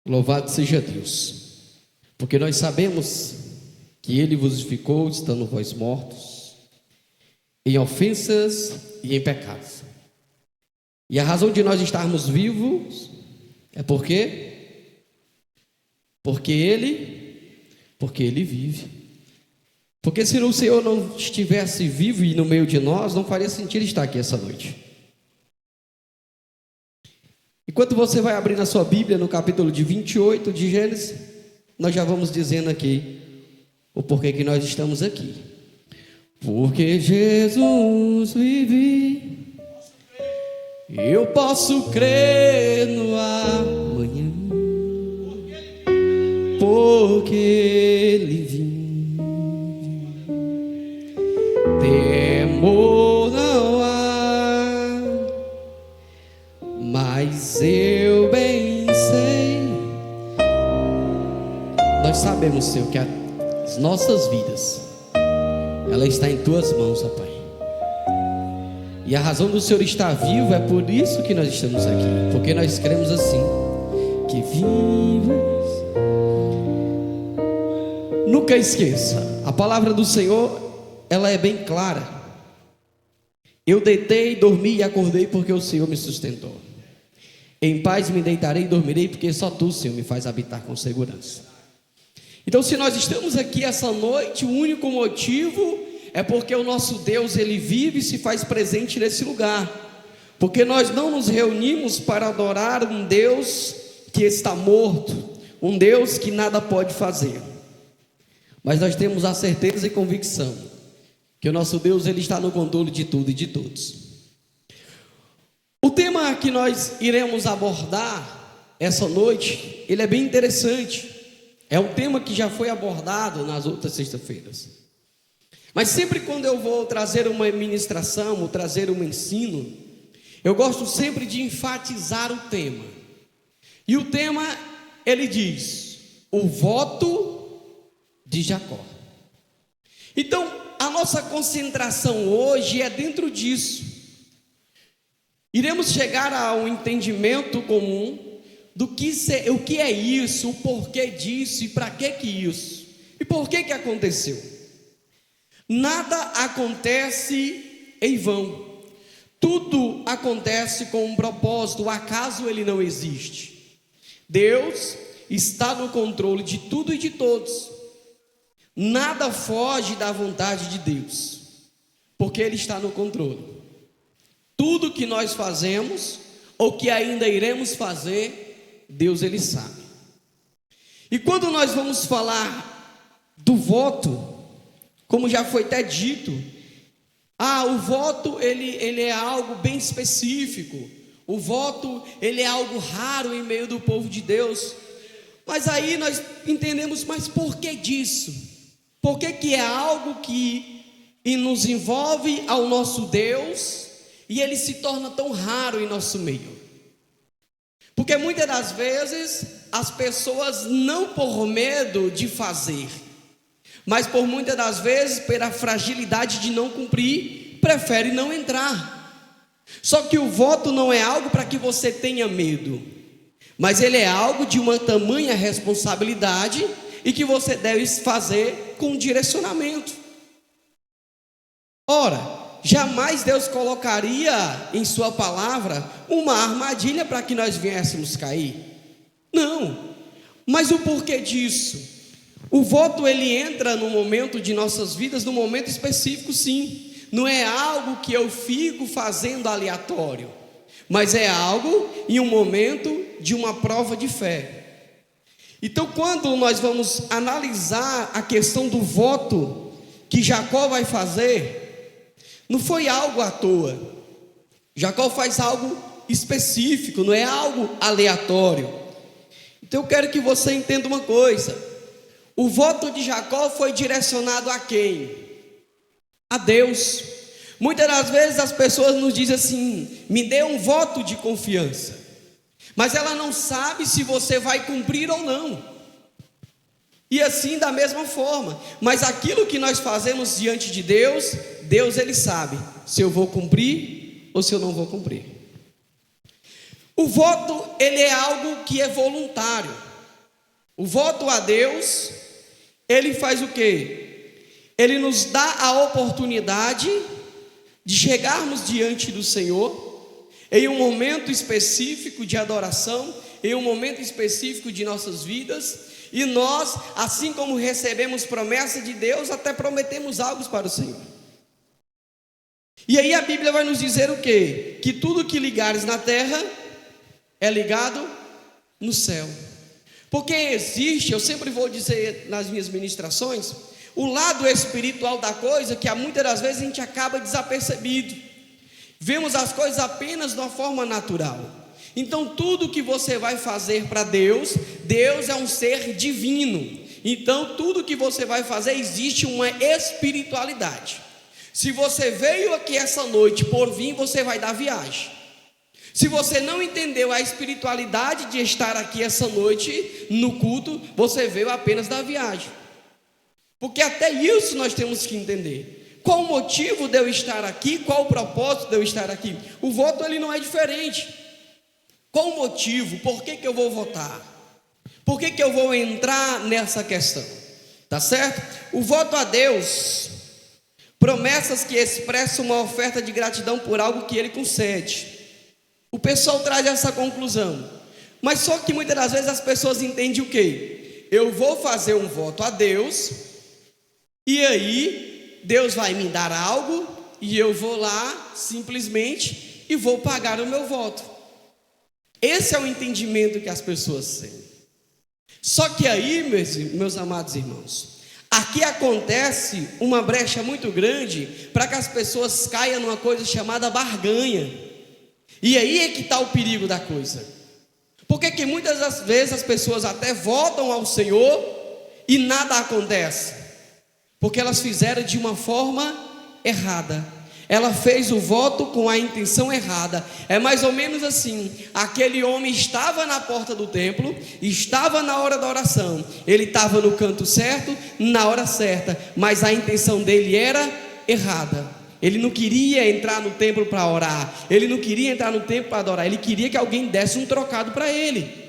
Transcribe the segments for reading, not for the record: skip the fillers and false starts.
Louvado seja Deus, porque nós sabemos que Ele vos justificou, estando vós mortos, em ofensas e em pecados. E a razão de nós estarmos vivos é porque Ele vive. Porque se o Senhor não estivesse vivo e no meio de nós, não faria sentido estar aqui essa noite. Enquanto você vai abrir na sua Bíblia, no capítulo de 28 de Gênesis, nós já vamos dizendo aqui o porquê que nós estamos aqui. Porque Jesus vive, eu posso crer no amanhã, porque Ele vive. Temor não há, mas eu bem sei. Nós sabemos, Senhor, que as nossas vidas, ela está em Tuas mãos, ó Pai. E a razão do Senhor estar vivo é por isso que nós estamos aqui, porque nós cremos assim, que vivas. Nunca esqueça, a palavra do Senhor, ela é bem clara. Eu deitei, dormi e acordei porque o Senhor me sustentou. Em paz me deitarei e dormirei, porque só Tu, Senhor, me faz habitar com segurança. Então, se nós estamos aqui essa noite, o único motivo é porque o nosso Deus, Ele vive e se faz presente nesse lugar. Porque nós não nos reunimos para adorar um Deus que está morto, um Deus que nada pode fazer. Mas nós temos a certeza e convicção que o nosso Deus, Ele está no controle de tudo e de todos. O tema que nós iremos abordar essa noite, ele é bem interessante. É um tema que já foi abordado nas outras sextas-feiras. Mas sempre quando eu vou trazer uma ministração, ou trazer um ensino, eu gosto sempre de enfatizar o tema. E o tema, ele diz: o voto de Jacó. Então, a nossa concentração hoje é dentro disso. Iremos chegar a um entendimento comum do que o que é isso, o porquê disso e para que isso. E por que aconteceu? Nada acontece em vão. Tudo acontece com um propósito, o acaso ele não existe. Deus está no controle de tudo e de todos. Nada foge da vontade de Deus, porque Ele está no controle. Tudo que nós fazemos, ou que ainda iremos fazer, Deus Ele sabe. E quando nós vamos falar do voto, como já foi até dito, o voto ele é algo bem específico. O voto ele é algo raro em meio do povo de Deus. Mas aí nós entendemos, mas por que disso? Por que é algo que nos envolve ao nosso Deus e ele se torna tão raro em nosso meio? Porque muitas das vezes as pessoas não por medo de fazer, mas por muitas das vezes pela fragilidade de não cumprir, prefere não entrar. Só que o voto não é algo para que você tenha medo, mas ele é algo de uma tamanha responsabilidade e que você deve fazer com direcionamento. Ora, jamais Deus colocaria em sua palavra uma armadilha para que nós viéssemos cair. Não. Mas o porquê disso? O voto ele entra no momento de nossas vidas, no momento específico, sim. Não é algo que eu fico fazendo aleatório, mas é algo em um momento de uma prova de fé. Então, quando nós vamos analisar a questão do voto que Jacó vai fazer, não foi algo à toa. Jacó faz algo específico, não é algo aleatório. Então, eu quero que você entenda uma coisa: o voto de Jacó foi direcionado a quem? A Deus. Muitas das vezes as pessoas nos dizem assim: me dê um voto de confiança. Mas ela não sabe se você vai cumprir ou não. E assim da mesma forma. Mas aquilo que nós fazemos diante de Deus, Deus ele sabe se eu vou cumprir ou se eu não vou cumprir. O voto ele é algo que é voluntário. O voto a Deus, ele faz o quê? Ele nos dá a oportunidade de chegarmos diante do Senhor em um momento específico de adoração, em um momento específico de nossas vidas, e nós, assim como recebemos promessa de Deus, até prometemos algo para o Senhor. E aí a Bíblia vai nos dizer o quê? Que tudo que ligares na terra é ligado no céu. Porque existe, eu sempre vou dizer nas minhas ministrações, o lado espiritual da coisa, que muitas das vezes a gente acaba desapercebido. Vemos as coisas apenas de uma forma natural. Então tudo que você vai fazer para Deus, Deus é um ser divino. Então tudo que você vai fazer, existe uma espiritualidade. Se você veio aqui essa noite por vir, você vai dar viagem. Se você não entendeu a espiritualidade de estar aqui essa noite no culto, você veio apenas da viagem. Porque até isso nós temos que entender. Qual o motivo de eu estar aqui? Qual o propósito de eu estar aqui? O voto ele não é diferente. Qual o motivo? Por que eu vou votar? Por que eu vou entrar nessa questão? Tá certo? O voto a Deus, promessas que expressam uma oferta de gratidão por algo que Ele concede. O pessoal traz essa conclusão, mas só que muitas das vezes as pessoas entendem o quê? Eu vou fazer um voto a Deus, e aí Deus vai me dar algo, e eu vou lá simplesmente e vou pagar o meu voto. Esse é o entendimento que as pessoas têm. Só que aí, meus amados irmãos, aqui acontece uma brecha muito grande para que as pessoas caiam numa coisa chamada barganha. E aí é que está o perigo da coisa. Porque que muitas das vezes as pessoas até votam ao Senhor e nada acontece, porque elas fizeram de uma forma errada. Ela fez o voto com a intenção errada. É mais ou menos assim: aquele homem estava na porta do templo, estava na hora da oração, ele estava no canto certo, na hora certa, mas a intenção dele era errada. Ele não queria entrar no templo para orar, ele não queria entrar no templo para adorar, ele queria que alguém desse um trocado para ele.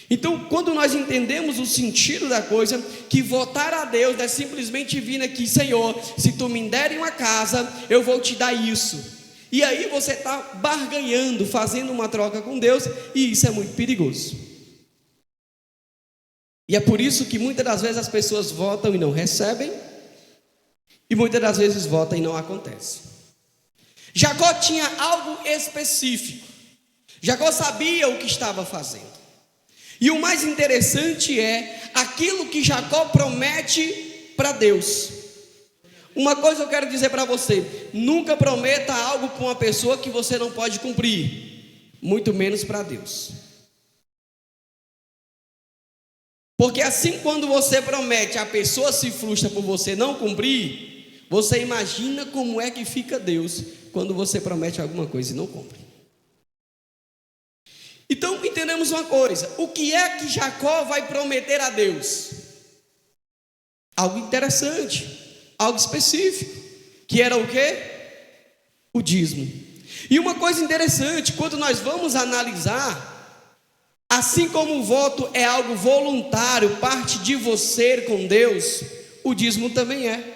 Então, quando nós entendemos o sentido da coisa, que votar a Deus é simplesmente vir aqui: Senhor, se tu me derem uma casa, eu vou te dar isso. E aí você está barganhando, fazendo uma troca com Deus, e isso é muito perigoso. E é por isso que muitas das vezes as pessoas votam e não recebem, e muitas das vezes votam e não acontece. Jacó tinha algo específico. Jacó sabia o que estava fazendo. E o mais interessante é aquilo que Jacó promete para Deus. Uma coisa eu quero dizer para você: nunca prometa algo para uma pessoa que você não pode cumprir, muito menos para Deus. Porque assim, quando você promete, a pessoa se frustra por você não cumprir, você imagina como é que fica Deus quando você promete alguma coisa e não cumpre. Então entendemos uma coisa: o que é que Jacó vai prometer a Deus? Algo interessante, algo específico, que era o quê? O dízimo. E uma coisa interessante, quando nós vamos analisar, assim como o voto é algo voluntário, parte de você com Deus, o dízimo também é.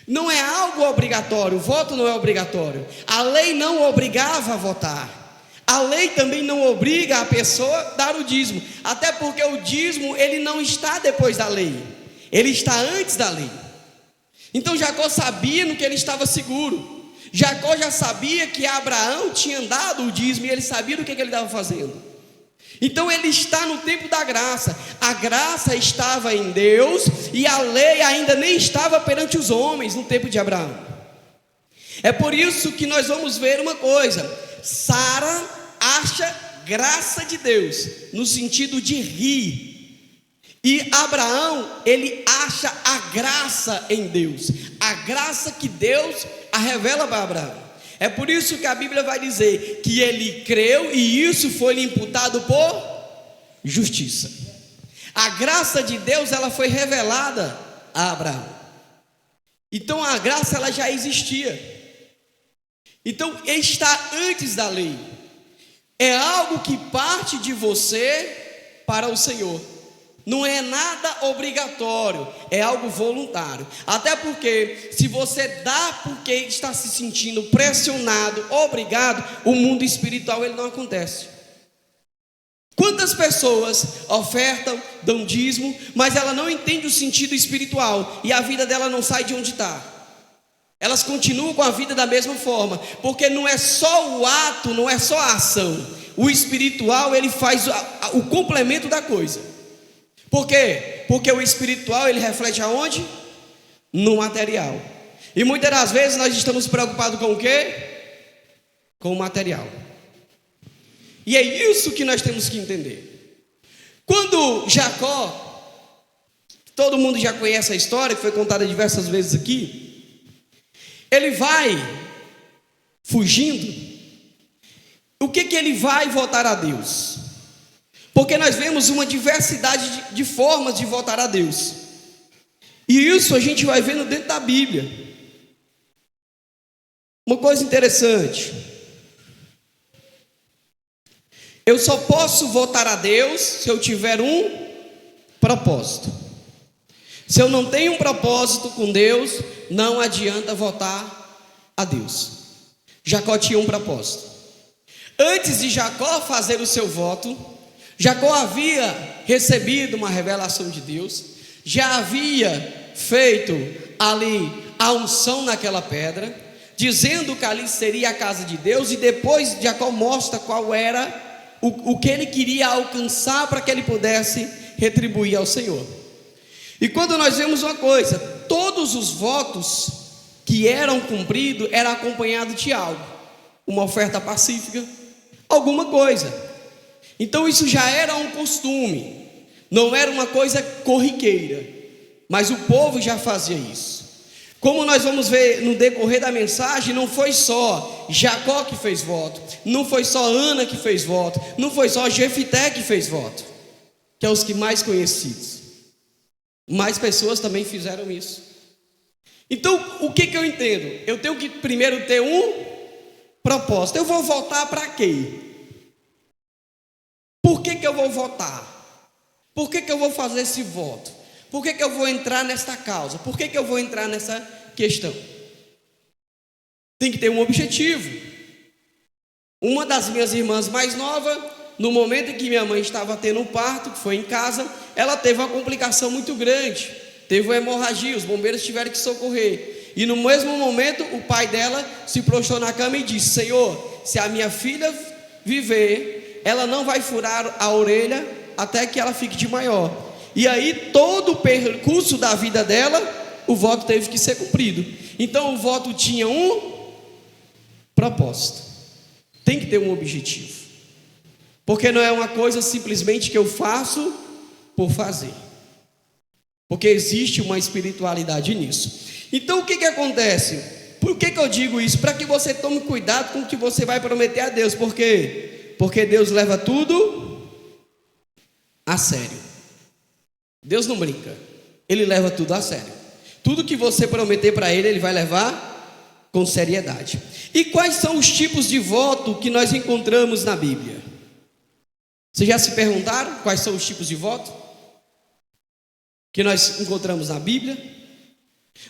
Não é algo obrigatório, o voto não é obrigatório. A lei não obrigava a votar. A lei também não obriga a pessoa a dar o dízimo, até porque o dízimo ele não está depois da lei, ele está antes da lei. Então Jacó sabia no que ele estava seguro. Jacó já sabia que Abraão tinha dado o dízimo, e ele sabia do que ele estava fazendo. Então ele está no tempo da graça. A graça estava em Deus, e a lei ainda nem estava perante os homens no tempo de Abraão. É por isso que nós vamos ver uma coisa: Sara acha graça de Deus no sentido de rir, e Abraão, ele acha a graça em Deus, a graça que Deus a revela para Abraão. É por isso que a Bíblia vai dizer que ele creu e isso foi lhe imputado por justiça. A graça de Deus, ela foi revelada a Abraão. Então a graça, ela já existia. Então está antes da lei. É algo que parte de você para o Senhor. Não é nada obrigatório, é algo voluntário. Até porque, se você dá porque está se sentindo pressionado, obrigado, o mundo espiritual ele não acontece. Quantas pessoas ofertam, dão dízimo, mas ela não entende o sentido espiritual e a vida dela não sai de onde está. Elas continuam com a vida da mesma forma, porque não é só o ato, não é só a ação. O espiritual ele faz o complemento da coisa. Por quê? Porque o espiritual ele reflete aonde? No material. E muitas das vezes nós estamos preocupados com o quê? Com o material. E é isso que nós temos que entender. Quando Jacó, todo mundo já conhece a história, que foi contada diversas vezes aqui, ele vai fugindo. O que ele vai voltar a Deus? Porque nós vemos uma diversidade de formas de voltar a Deus. E isso a gente vai vendo dentro da Bíblia. Uma coisa interessante. Eu só posso voltar a Deus se eu tiver um propósito. Se eu não tenho um propósito com Deus, não adianta voltar a Deus. Jacó tinha um propósito. Antes de Jacó fazer o seu voto, Jacó havia recebido uma revelação de Deus, já havia feito ali a unção naquela pedra, dizendo que ali seria a casa de Deus, e depois Jacó mostra qual era o que ele queria alcançar para que ele pudesse retribuir ao Senhor. E quando nós vemos uma coisa, todos os votos que eram cumpridos eram acompanhados de algo, uma oferta pacífica, alguma coisa. Então isso já era um costume, não era uma coisa corriqueira, mas o povo já fazia isso. Como nós vamos ver no decorrer da mensagem, não foi só Jacó que fez voto, não foi só Ana que fez voto, não foi só Jefité que fez voto, que é os que mais conhecidos. Mais pessoas também fizeram isso. Então o que eu entendo? Eu tenho que primeiro ter um propósito. Eu vou votar para quê? Por que eu vou votar? Por que eu vou fazer esse voto? Por que eu vou entrar nesta causa? Por que eu vou entrar nessa questão? Tem que ter um objetivo. Uma das minhas irmãs mais nova, no momento em que minha mãe estava tendo um parto, que foi em casa, ela teve uma complicação muito grande. Teve uma hemorragia, os bombeiros tiveram que socorrer. E no mesmo momento, o pai dela se prostrou na cama e disse: Senhor, se a minha filha viver, ela não vai furar a orelha até que ela fique de maior. E aí todo o percurso da vida dela, o voto teve que ser cumprido. Então o voto tinha um propósito. Tem que ter um objetivo. Porque não é uma coisa simplesmente que eu faço por fazer. Porque existe uma espiritualidade nisso. Então o que acontece? Por que eu digo isso? Para que você tome cuidado com o que você vai prometer a Deus. Por quê? Porque Deus leva tudo a sério. Deus não brinca, Ele leva tudo a sério. Tudo que você prometer para Ele, Ele vai levar com seriedade. E quais são os tipos de voto que nós encontramos na Bíblia? Vocês já se perguntaram quais são os tipos de voto que nós encontramos na Bíblia?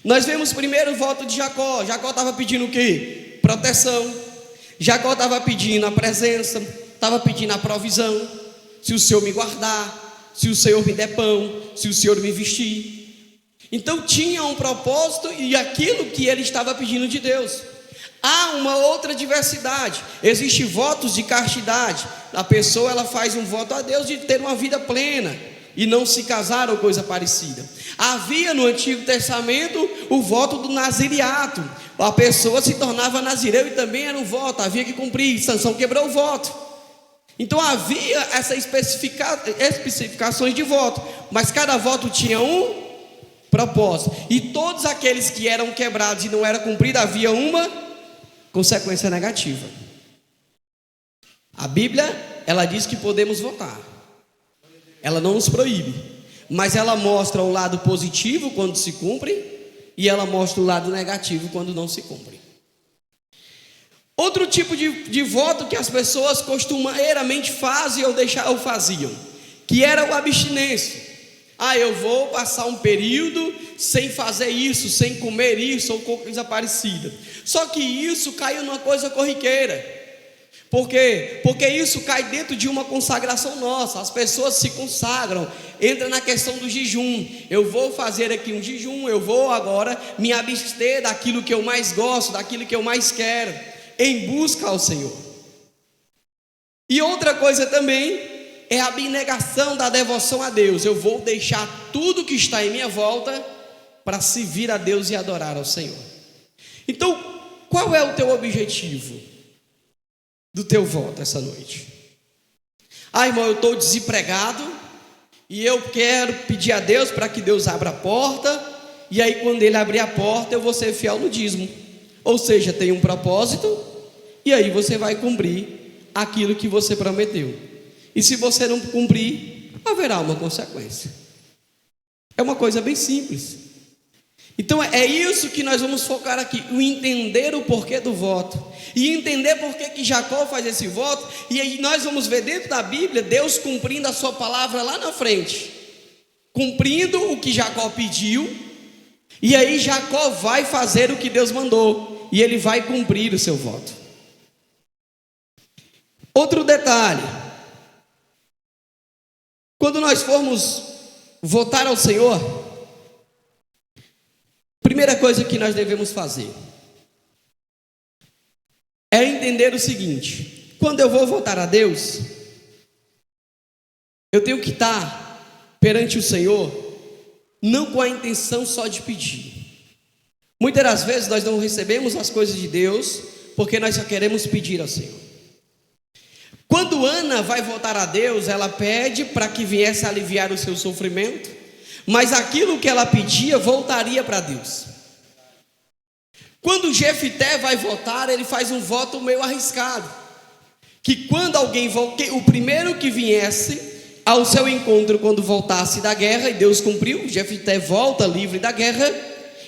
Nós vemos primeiro o voto de Jacó. Jacó estava pedindo o quê? Proteção. Jacó estava pedindo a presença, estava pedindo a provisão. Se o Senhor me guardar, se o Senhor me der pão, se o Senhor me vestir. Então tinha um propósito e aquilo que ele estava pedindo de Deus. Há uma outra diversidade. Existem votos de castidade. A pessoa ela faz um voto a Deus de ter uma vida plena e não se casar ou coisa parecida. Havia no Antigo Testamento o voto do nazireato. A pessoa se tornava nazireu e também era um voto, havia que cumprir. Sansão quebrou o voto. Então havia essas especificações de voto, mas cada voto tinha um propósito. E todos aqueles que eram quebrados e não era cumprido, havia uma consequência negativa. A Bíblia, ela diz que podemos votar. Ela não nos proíbe, mas ela mostra o lado positivo quando se cumpre e ela mostra o lado negativo quando não se cumpre. Outro tipo de voto que as pessoas costumeiramente fazem ou faziam, que era o abstinência. Eu vou passar um período sem fazer isso, sem comer isso ou coisa parecida. Só que isso caiu numa coisa corriqueira. Por quê? Porque isso cai dentro de uma consagração nossa. As pessoas se consagram, entra na questão do jejum. Eu vou fazer aqui um jejum, eu vou agora me abster daquilo que eu mais gosto, daquilo que eu mais quero, em busca ao Senhor. E outra coisa também é a abnegação da devoção a Deus. Eu vou deixar tudo que está em minha volta para servir a Deus e adorar ao Senhor. Então, qual é o teu objetivo do teu voto essa noite? Irmão, eu estou desempregado e eu quero pedir a Deus para que Deus abra a porta, e aí quando Ele abrir a porta eu vou ser fiel no dízimo. Ou seja, tem um propósito, e aí você vai cumprir aquilo que você prometeu. E se você não cumprir, haverá uma consequência. É uma coisa bem simples. Então é isso que nós vamos focar aqui, o entender o porquê do voto, e entender por que Jacó faz esse voto. E aí nós vamos ver dentro da Bíblia Deus cumprindo a sua palavra lá na frente, cumprindo o que Jacó pediu, e aí Jacó vai fazer o que Deus mandou, e ele vai cumprir o seu voto. Outro detalhe: quando nós formos votar ao Senhor, primeira coisa que nós devemos fazer é entender o seguinte: quando eu vou votar a Deus, eu tenho que estar perante o Senhor, não com a intenção só de pedir. Muitas das vezes nós não recebemos as coisas de Deus porque nós só queremos pedir ao Senhor. Quando Ana vai votar a Deus, ela pede para que viesse aliviar o seu sofrimento, mas aquilo que ela pedia voltaria para Deus. Quando Jefité vai votar, ele faz um voto meio arriscado, que quando alguém o primeiro que viesse ao seu encontro quando voltasse da guerra, e Deus cumpriu, Jefité volta livre da guerra,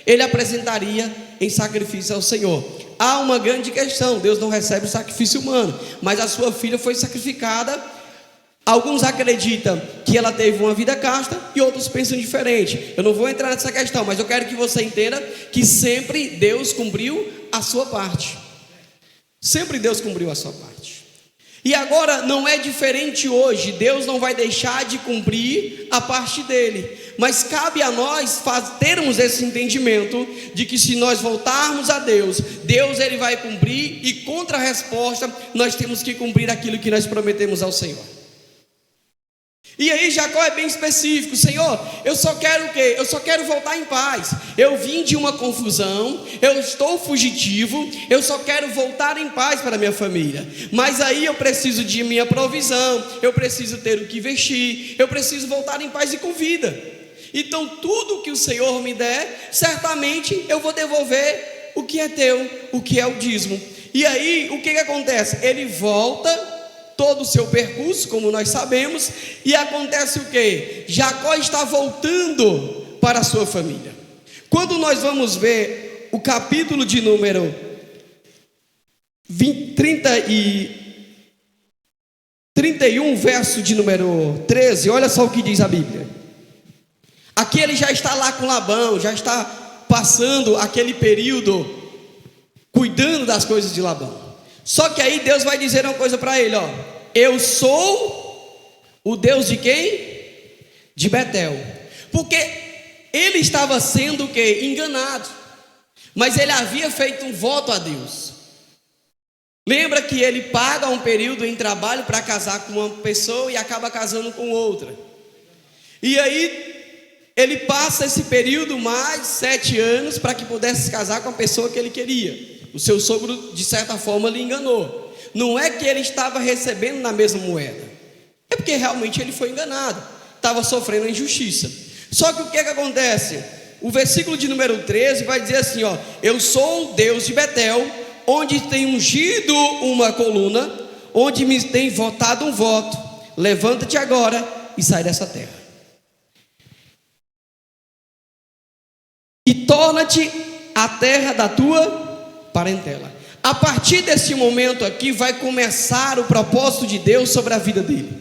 ele apresentaria em sacrifício ao Senhor. Há uma grande questão: Deus não recebe sacrifício humano, mas a sua filha foi sacrificada. Alguns acreditam que ela teve uma vida casta e outros pensam diferente. Eu não vou entrar nessa questão, mas eu quero que você entenda que sempre Deus cumpriu a sua parte. Sempre Deus cumpriu a sua parte. E agora não é diferente hoje. Deus não vai deixar de cumprir a parte dele, mas cabe a nós termos esse entendimento de que se nós voltarmos a Deus, Deus ele vai cumprir, e contra a resposta nós temos que cumprir aquilo que nós prometemos ao Senhor. E aí Jacó é bem específico: Senhor, eu só quero o quê? Eu só quero voltar em paz. Eu vim de uma confusão, eu estou fugitivo, eu só quero voltar em paz para a minha família. Mas aí eu preciso de minha provisão, eu preciso ter o que vestir, eu preciso voltar em paz e com vida. Então tudo que o Senhor me der, certamente eu vou devolver o que é teu, o que é o dízimo. E aí o que acontece? Ele volta todo o seu percurso, como nós sabemos, e acontece o que? Jacó está voltando para a sua família. Quando nós vamos ver o capítulo de número 31, verso de número 13, olha só o que diz a Bíblia. Aqui ele já está lá com Labão, já está passando aquele período cuidando das coisas de Labão. Só que aí Deus vai dizer uma coisa para ele: eu sou o Deus de quem? De Betel. Porque ele estava sendo o quê? Enganado. Mas ele havia feito um voto a Deus. Lembra que ele paga um período em trabalho para casar com uma pessoa e acaba casando com outra. E aí ele passa esse período mais 7 anos para que pudesse casar com a pessoa que ele queria. O seu sogro, de certa forma, lhe enganou. Não é que ele estava recebendo na mesma moeda, é porque realmente ele foi enganado, estava sofrendo injustiça. Só que o que acontece? O versículo de número 13 vai dizer assim: eu sou o Deus de Betel, onde tem ungido uma coluna, onde me tem votado um voto. Levanta-te agora e sai dessa terra, e torna-te a terra da tua parentela. A partir desse momento aqui vai começar o propósito de Deus sobre a vida dele.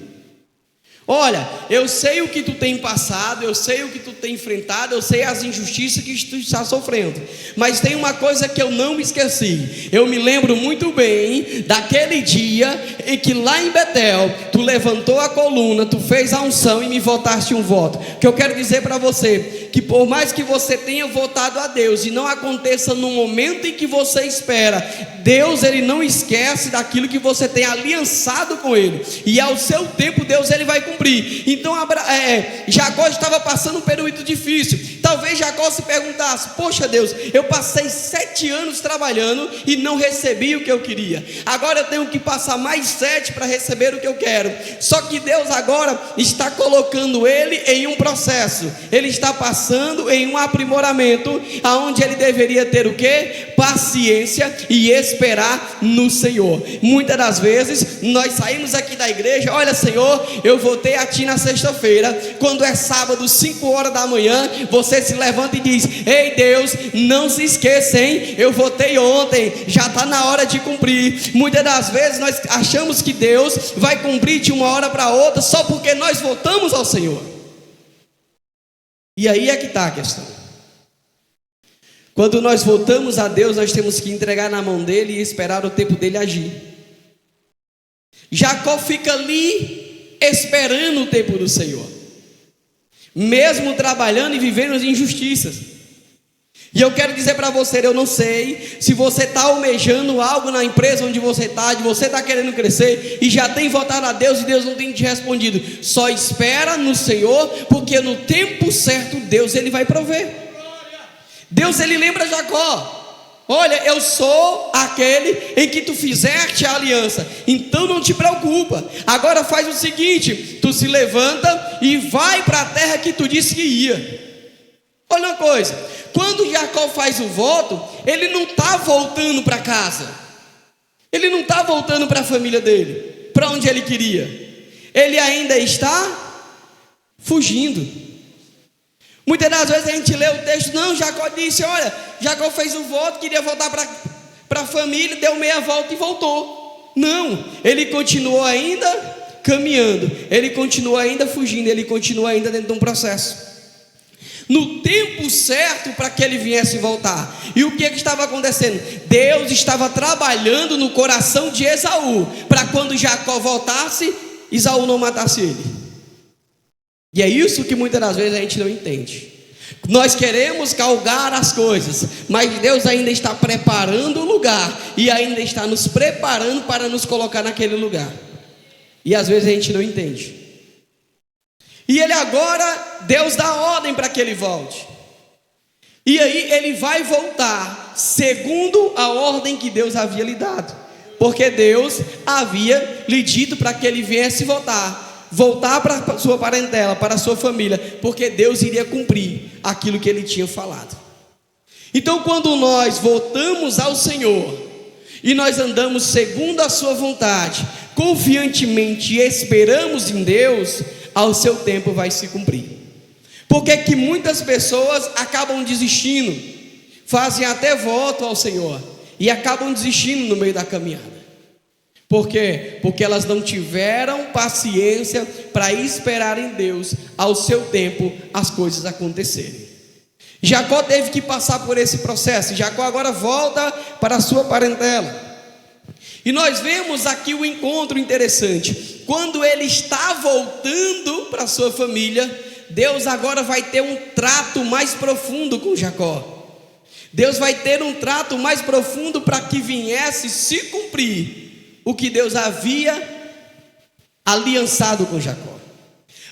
Olha, eu sei o que tu tem passado, eu sei o que tu tem enfrentado, eu sei as injustiças que tu está sofrendo, mas tem uma coisa que eu não me esqueci. Eu me lembro muito bem daquele dia em que lá em Betel tu levantou a coluna, tu fez a unção e me votaste um voto. Que eu quero dizer para você, que por mais que você tenha votado a Deus e não aconteça no momento em que você espera, Deus, ele não esquece daquilo que você tem aliançado com ele, e ao seu tempo Deus, ele vai cumprir. Então Jacó estava passando um período difícil. Talvez Jacó se perguntasse: poxa Deus, eu passei 7 anos trabalhando e não recebi o que eu queria, agora eu tenho que passar mais 7 para receber o que eu quero. Só que Deus agora está colocando ele em um processo, ele está passando em um aprimoramento, aonde ele deveria ter o quê? Paciência e esperar no Senhor. Muitas das vezes nós saímos aqui da igreja: olha Senhor, eu votei a ti na sexta-feira. Quando é sábado, 5 horas da manhã, você se levanta e diz: ei Deus, não se esqueça, hein? Eu votei ontem, já está na hora de cumprir. Muitas das vezes nós achamos que Deus vai cumprir de uma hora para outra só porque nós votamos ao Senhor. E aí é que está a questão. Quando nós voltamos a Deus, nós temos que entregar na mão dele e esperar o tempo dele agir. Jacó fica ali esperando o tempo do Senhor, mesmo trabalhando e vivendo as injustiças. E eu quero dizer para você, eu não sei se você está almejando algo na empresa onde você está querendo crescer e já tem votado a Deus e Deus não tem te respondido. Só espera no Senhor, porque no tempo certo Deus, ele vai prover. Deus, ele lembra Jacó: olha, eu sou aquele em que tu fizeste a aliança, então não te preocupa. Agora faz o seguinte: tu se levanta e vai para a terra que tu disse que ia. Olha uma coisa, quando Jacó faz o voto, ele não está voltando para casa, ele não está voltando para a família dele, para onde ele queria. Ele ainda está fugindo. Muitas das vezes a gente lê o texto: não, Jacó disse, olha, Jacó fez o voto, queria voltar para a família, deu meia volta e voltou. Não, ele continuou ainda caminhando, ele continuou ainda fugindo, ele continuou ainda dentro de um processo. No tempo certo para que ele viesse voltar. E o que estava acontecendo? Deus estava trabalhando no coração de Esaú, para quando Jacó voltasse, Esaú não matasse ele. E é isso que muitas das vezes a gente não entende. Nós queremos galgar as coisas, mas Deus ainda está preparando o lugar, e ainda está nos preparando para nos colocar naquele lugar. E às vezes a gente não entende. E ele agora, Deus dá ordem para que ele volte. E aí ele vai voltar segundo a ordem que Deus havia lhe dado, porque Deus havia lhe dito para que ele viesse voltar para a sua parentela, para a sua família, porque Deus iria cumprir aquilo que ele tinha falado. Então, quando nós voltamos ao Senhor e nós andamos segundo a sua vontade, confiantemente e esperamos em Deus, ao seu tempo vai se cumprir. Porque que muitas pessoas acabam desistindo, fazem até voto ao Senhor e acabam desistindo no meio da caminhada. Por quê? Porque elas não tiveram paciência para esperar em Deus, ao seu tempo, as coisas acontecerem. Jacó teve que passar por esse processo. Jacó agora volta para a sua parentela. E nós vemos aqui um encontro interessante. Quando ele está voltando para a sua família, Deus agora vai ter um trato mais profundo com Jacó. Deus vai ter um trato mais profundo para que viesse se cumprir o que Deus havia aliançado com Jacó.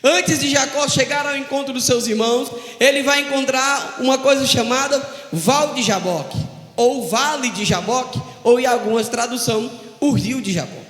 Antes de Jacó chegar ao encontro dos seus irmãos, ele vai encontrar uma coisa chamada Val de Jaboque, ou Vale de Jaboque, ou em algumas traduções, o Rio de Jaboque.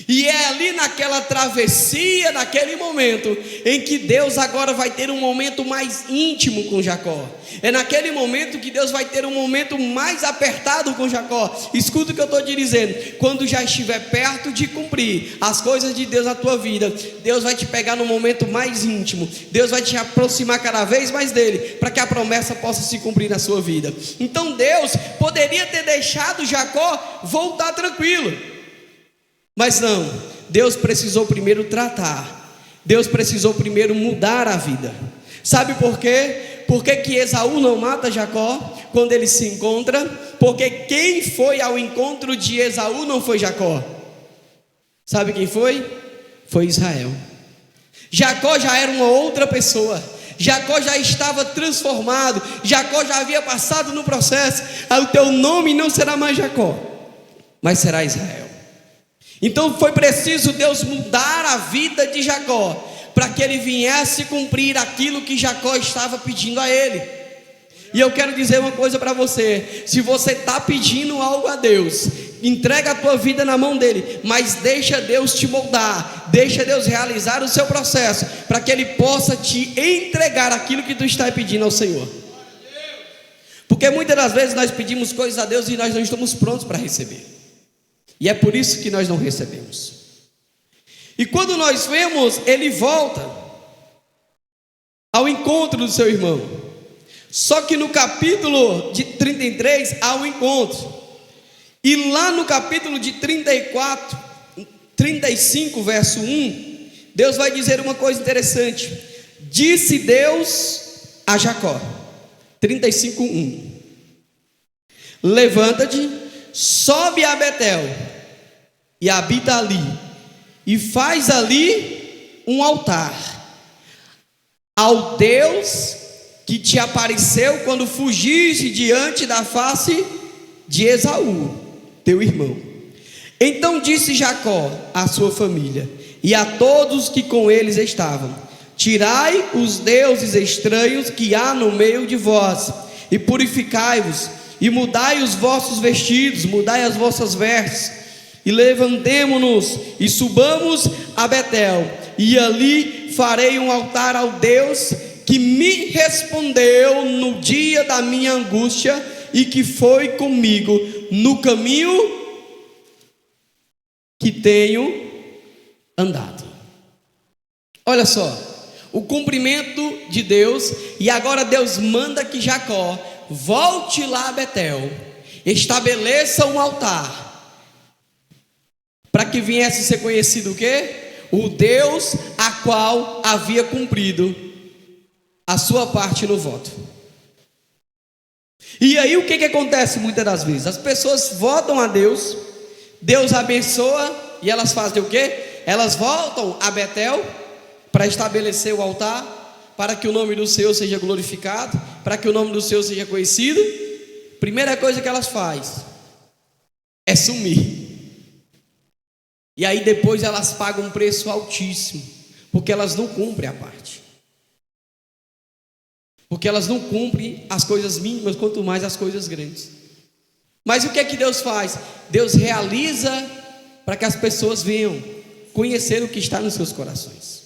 E é ali naquela travessia, naquele momento, em que Deus agora vai ter um momento mais íntimo com Jacó. É naquele momento que Deus vai ter um momento mais apertado com Jacó. Escuta o que eu estou te dizendo. Quando já estiver perto de cumprir as coisas de Deus na tua vida, Deus vai te pegar no momento mais íntimo. Deus vai te aproximar cada vez mais dele, para que a promessa possa se cumprir na sua vida. Então Deus poderia ter deixado Jacó voltar tranquilo, mas não, Deus precisou primeiro tratar. Deus precisou primeiro mudar a vida. Sabe por quê? Por que Esaú não mata Jacó quando ele se encontra? Porque quem foi ao encontro de Esaú não foi Jacó. Sabe quem foi? Foi Israel. Jacó já era uma outra pessoa. Jacó já estava transformado. Jacó já havia passado no processo. O teu nome não será mais Jacó, mas será Israel. Então foi preciso Deus mudar a vida de Jacó, para que ele viesse cumprir aquilo que Jacó estava pedindo a ele. E eu quero dizer uma coisa para você: se você está pedindo algo a Deus, entrega a tua vida na mão dele, mas deixa Deus te moldar, deixa Deus realizar o seu processo, para que ele possa te entregar aquilo que tu está pedindo ao Senhor. Porque muitas das vezes nós pedimos coisas a Deus e nós não estamos prontos para receber, e é por isso que nós não recebemos. E quando nós vemos, ele volta ao encontro do seu irmão. Só que no capítulo de 33 há um encontro. E lá no capítulo de 35, verso 1, Deus vai dizer uma coisa interessante. Disse Deus a Jacó, 35, 1: levanta-te, sobe a Betel e habita ali, e faz ali um altar ao Deus que te apareceu quando fugiste diante da face de Esaú, teu irmão. Então disse Jacó à sua família e a todos que com eles estavam: tirai os deuses estranhos que há no meio de vós, e purificai-vos, e mudai os vossos vestidos, mudai as vossas vestes, e levantemo-nos e subamos a Betel, e ali farei um altar ao Deus que me respondeu no dia da minha angústia, e que foi comigo no caminho que tenho andado. Olha só, o cumprimento de Deus. E agora Deus manda que Jacó volte lá a Betel, estabeleça um altar, para que viesse ser conhecido o quê? O Deus a qual havia cumprido a sua parte no voto. E aí o que acontece muitas das vezes? As pessoas votam a Deus, Deus abençoa, e elas fazem o quê? Elas voltam a Betel para estabelecer o altar, para que o nome do Senhor seja glorificado, para que o nome do Senhor seja conhecido. Primeira coisa que elas fazem é sumir. E aí depois elas pagam um preço altíssimo, porque elas não cumprem a parte. Porque elas não cumprem as coisas mínimas, quanto mais as coisas grandes. Mas o que é que Deus faz? Deus realiza para que as pessoas venham conhecer o que está nos seus corações.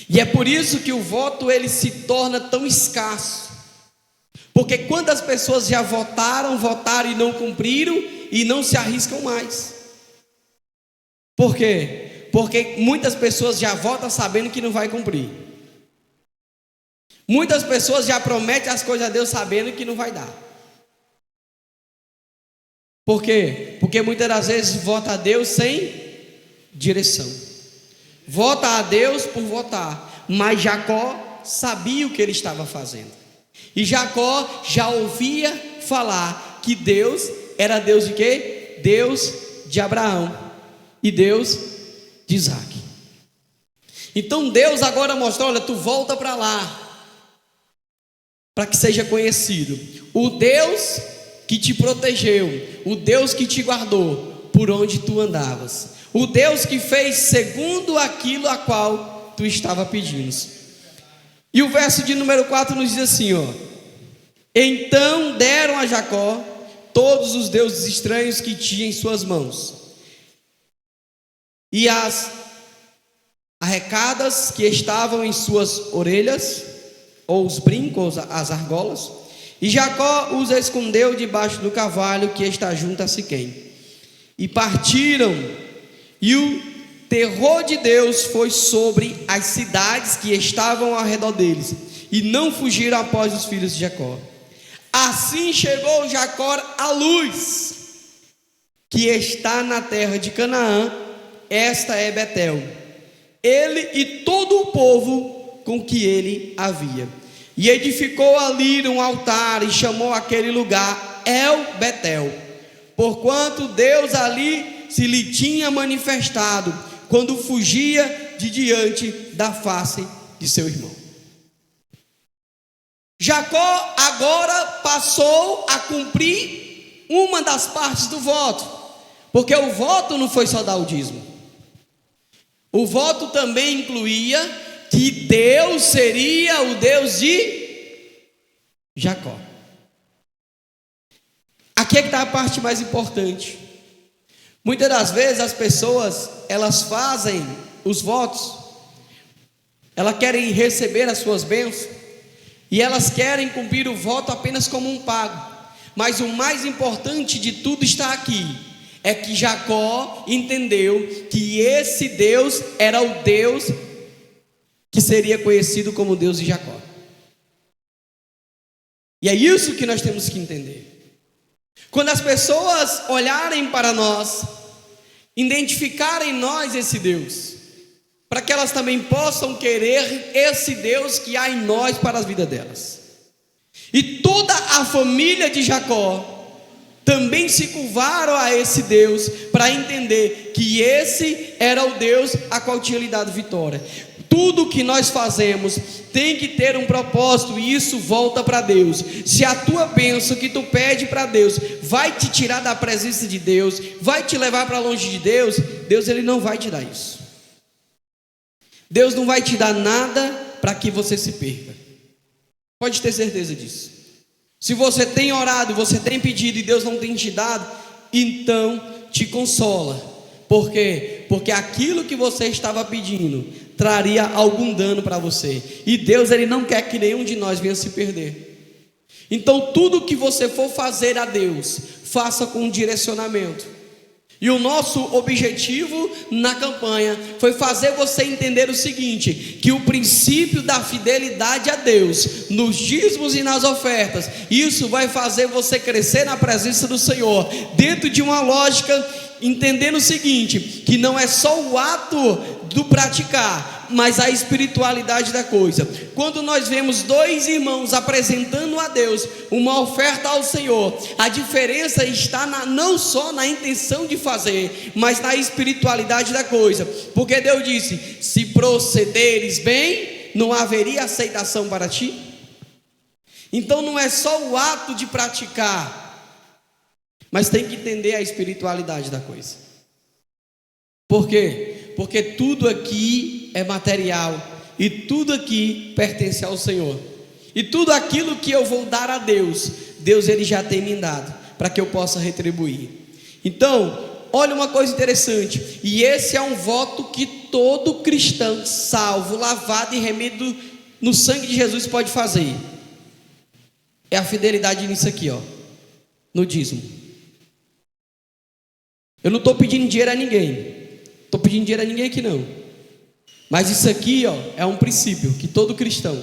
E é por isso que o voto ele se torna tão escasso. Porque quando as pessoas já votaram e não cumpriram, e não se arriscam mais. Por quê? Porque muitas pessoas já votam sabendo que não vai cumprir. Muitas pessoas já prometem as coisas a Deus sabendo que não vai dar. Por quê? Porque muitas das vezes vota a Deus sem direção. Vota a Deus por votar. Mas Jacó sabia o que ele estava fazendo. E Jacó já ouvia falar que Deus era Deus de quê? Deus de Abraão e Deus de Isaac. Então Deus agora mostra: olha, tu volta para lá, para que seja conhecido o Deus que te protegeu, o Deus que te guardou por onde tu andavas, o Deus que fez segundo aquilo a qual tu estava pedindo. E o verso de número 4 nos diz assim, ó: então deram a Jacó todos os deuses estranhos que tinha em suas mãos, e as arrecadas que estavam em suas orelhas, ou os brincos, as argolas, e Jacó os escondeu debaixo do carvalho que está junto a Siquém. E partiram, e o terror de Deus foi sobre as cidades que estavam ao redor deles, e não fugiram após os filhos de Jacó. Assim chegou Jacó à luz, que está na terra de Canaã, esta é Betel, ele e todo o povo com que ele havia. E edificou ali um altar e chamou aquele lugar El Betel, porquanto Deus ali se lhe tinha manifestado quando fugia de diante da face de seu irmão. Jacó agora passou a cumprir uma das partes do voto, porque o voto não foi só dar o dízimo. O voto também incluía que Deus seria o Deus de Jacó. Aqui é que está a parte mais importante. Muitas das vezes as pessoas, elas fazem os votos, elas querem receber as suas bênçãos, e elas querem cumprir o voto apenas como um pago. Mas o mais importante de tudo está aqui, é que Jacó entendeu que esse Deus era o Deus que seria conhecido como Deus de Jacó. E é isso que nós temos que entender. Quando as pessoas olharem para nós, identificarem em nós esse Deus, para que elas também possam querer esse Deus que há em nós para as vidas delas. E toda a família de Jacó também se curvaram a esse Deus, para entender que esse era o Deus a qual tinha lhe dado vitória. Tudo que nós fazemos tem que ter um propósito, e isso volta para Deus. Se a tua bênção que tu pede para Deus vai te tirar da presença de Deus, vai te levar para longe de Deus, Deus ele não vai te dar isso. Deus não vai te dar nada para que você se perca. Pode ter certeza disso. Se você tem orado, você tem pedido e Deus não tem te dado, então te consola. Por quê? Porque aquilo que você estava pedindo traria algum dano para você. E Deus ele não quer que nenhum de nós venha se perder. Então tudo que você for fazer a Deus, faça com um direcionamento. E o nosso objetivo na campanha foi fazer você entender o seguinte: que o princípio da fidelidade a Deus, nos dízimos e nas ofertas, isso vai fazer você crescer na presença do Senhor, dentro de uma lógica, entendendo o seguinte: que não é só o ato do praticar, mas a espiritualidade da coisa. Quando nós vemos dois irmãos apresentando a Deus uma oferta ao Senhor, a diferença está não só na intenção de fazer, mas na espiritualidade da coisa. Porque Deus disse: se procederes bem, não haveria aceitação para ti. Então não é só o ato de praticar, mas tem que entender a espiritualidade da coisa. Por quê? Porque tudo aqui é material, e tudo aqui pertence ao Senhor. E tudo aquilo que eu vou dar a Deus, Deus ele já tem me dado, para que eu possa retribuir. Então, olha uma coisa interessante, e esse é um voto que todo cristão salvo, lavado e remido no sangue de Jesus pode fazer. É a fidelidade nisso aqui, ó, no dízimo. Eu não estou pedindo dinheiro a ninguém. Estou pedindo dinheiro a ninguém aqui não. Mas isso aqui, ó, é um princípio que todo cristão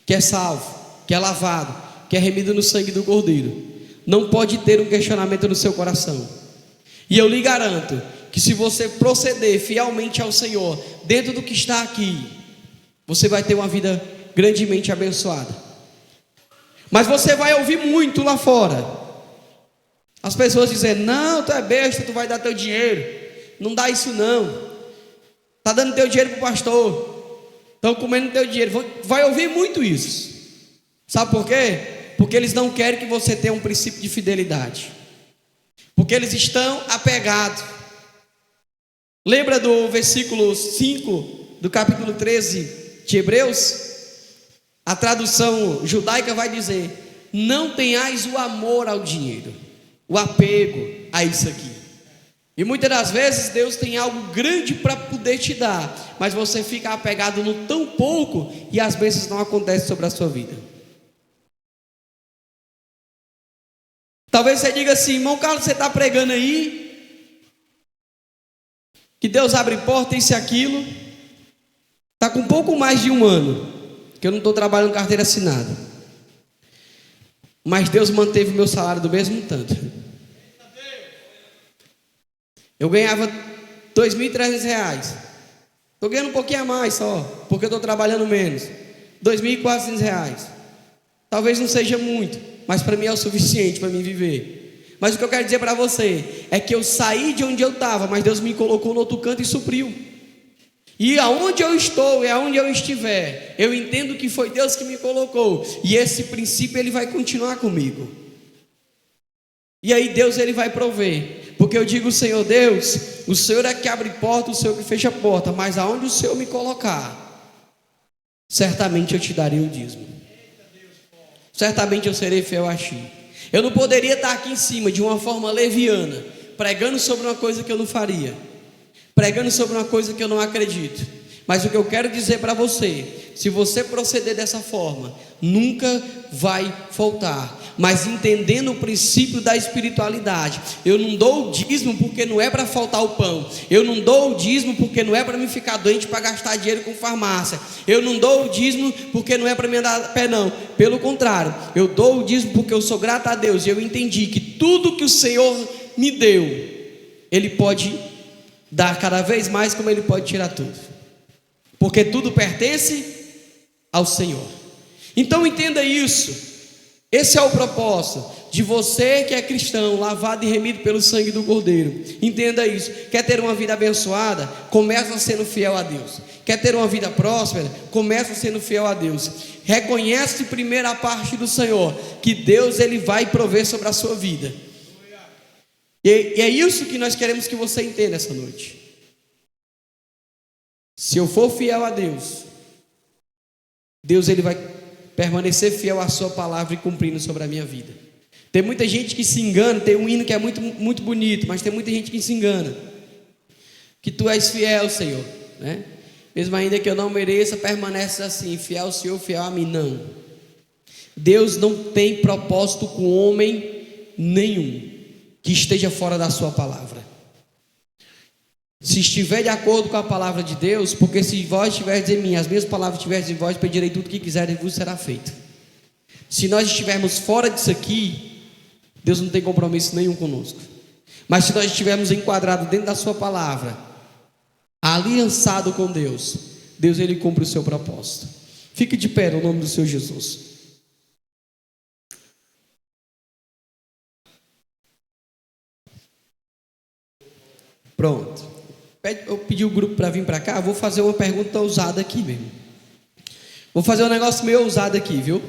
que é salvo, que é lavado, que é remido no sangue do Cordeiro, não pode ter um questionamento no seu coração. E eu lhe garanto que se você proceder fielmente ao Senhor, dentro do que está aqui, você vai ter uma vida grandemente abençoada. Mas você vai ouvir muito lá fora as pessoas dizendo: não, tu é besta, tu vai dar teu dinheiro. Não dá isso não. Está dando teu dinheiro para o pastor, estão comendo teu dinheiro. Vai ouvir muito isso. Sabe por quê? Porque eles não querem que você tenha um princípio de fidelidade, porque eles estão apegados. Lembra do versículo 5 do capítulo 13 de Hebreus? A tradução judaica vai dizer: não tenhais o amor ao dinheiro, o apego a isso aqui. E muitas das vezes Deus tem algo grande para poder te dar, mas você fica apegado no tão pouco e as bênçãos não acontecem sobre a sua vida. Talvez você diga assim: irmão Carlos, você está pregando aí que Deus abre porta, isso e aquilo. Está com um pouco mais de um ano que eu não estou trabalhando carteira assinada, mas Deus manteve o meu salário do mesmo tanto. Eu ganhava R$ 2.300. Estou ganhando um pouquinho a mais só, porque eu estou trabalhando menos. R$ 2.400. Talvez não seja muito, mas para mim é o suficiente para mim viver. Mas o que eu quero dizer para você é que eu saí de onde eu estava, mas Deus me colocou no outro canto e supriu. E aonde eu estou e aonde eu estiver, eu entendo que foi Deus que me colocou, e esse princípio ele vai continuar comigo. E aí Deus ele vai prover, porque eu digo: Senhor Deus, o Senhor é que abre porta, o Senhor que fecha a porta, mas aonde o Senhor me colocar, certamente eu te darei o dízimo, certamente eu serei fiel a ti. Eu não poderia estar aqui em cima de uma forma leviana, pregando sobre uma coisa que eu não faria, pregando sobre uma coisa que eu não acredito. Mas o que eu quero dizer para você, se você proceder dessa forma, nunca vai faltar. Mas entendendo o princípio da espiritualidade, eu não dou o dízimo porque não é para faltar o pão, eu não dou o dízimo porque não é para me ficar doente para gastar dinheiro com farmácia, eu não dou o dízimo porque não é para me andar a pé, não. Pelo contrário, eu dou o dízimo porque eu sou grato a Deus, e eu entendi que tudo que o Senhor me deu, Ele pode dar cada vez mais, como Ele pode tirar tudo, porque tudo pertence ao Senhor. Então entenda isso. Esse é o propósito de você que é cristão, lavado e remido pelo sangue do Cordeiro. Entenda isso. Quer ter uma vida abençoada? Começa sendo fiel a Deus. Quer ter uma vida próspera? Começa sendo fiel a Deus. Reconhece primeiro a parte do Senhor, que Deus ele vai prover sobre a sua vida. E é isso que nós queremos que você entenda essa noite. Se eu for fiel a Deus, Deus ele vai permanecer fiel à sua palavra e cumprindo sobre a minha vida. Tem muita gente que se engana. Tem um hino que é muito, muito bonito, mas tem muita gente que se engana, que tu és fiel, Senhor, né? Mesmo ainda que eu não mereça, permanece assim, fiel ao Senhor, fiel a mim. Não, Deus não tem propósito com homem nenhum que esteja fora da sua palavra. Se estiver de acordo com a palavra de Deus, porque se vós estiverdes em mim, as minhas palavras estiverdes em vós, pedirei tudo o que quiserem e vos será feito. Se nós estivermos fora disso aqui, Deus não tem compromisso nenhum conosco. Mas se nós estivermos enquadrados dentro da sua palavra, aliançado com Deus, Deus ele cumpre o seu propósito. Fique de pé no nome do Senhor Jesus. Pronto. Eu pedi o grupo para vir para cá. Vou fazer uma pergunta ousada aqui mesmo. Vou fazer um negócio meio ousado aqui, viu?